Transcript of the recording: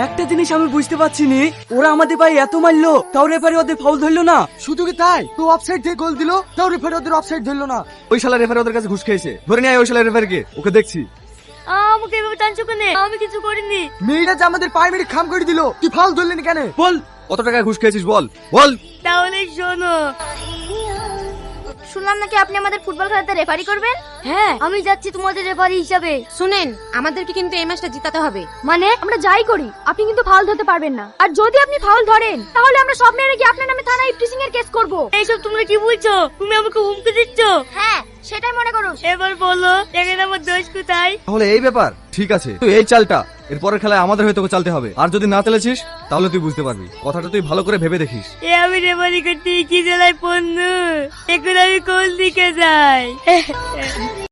একটা জিনিস আমি বুঝতে পারছি নি, ওরা আমাদের ভাই এত মারলো তাও রেফারি ওদের ফাউল ধরলো না। শুধু কি তাই, তো অফসাইড থেকে গোল দিল তাও রেফারি ওদের অফসাইড ধরলো না। ওই শালা রেফারি ওদের কাছে ঘুষ খেয়েছে, ধরে নিয়ে আয় ওই শালা রেফারিকে, ওকে দেখছি। আমাকে এভাবে টানছো কেন? আমি কিছু করিনি। মেয়েরা যে আমাদের পায়ে মেরে খাম করে দিল, তুই ফাউল ধরলেন কেন? বল কত টাকা ঘুষ খেয়েছিস বল বল। তাহলে শোনো, শুনলাম নাকি আপনি আমাদের ফুটবল খেলাতে রেফারি করবেন। হ্যাঁ আমি যাচ্ছি তোমাদের রেফারি হিসাবে। শুনেন, আমাদেরকে কিন্তু এই ম্যাচটা জিতাতে হবে। মানে আমরা যাই করি আপনি কিন্তু ফাউল ধরতে পারবেন না, আর যদি আপনি ফাউল ধরেন তাহলে আমরা সব মেরে গিয়ে আপনার নামে থানায় ইফটিজিং এর কেস করব। এইসব তোমরা কি বলছো? তুমি আমাকে হুমকি দিচ্ছ? হ্যাঁ, সেটাই মনে করুন। এবার বলো এখানে আমার দোষ কোথায়? তাহলে এই ব্যাপার, ঠিক আছে তুই এই চালটা এরপরের খেলায় আমাদের হয়ে তোকে চালতে হবে, আর যদি না চালেছিস তাহলে তুই বুঝতে পারবি। কথাটা তুই ভালো করে ভেবে দেখিস। আমি রেফারি করতে কি জেলায় পণ্য, এখন আমি কোন দিকে যাই?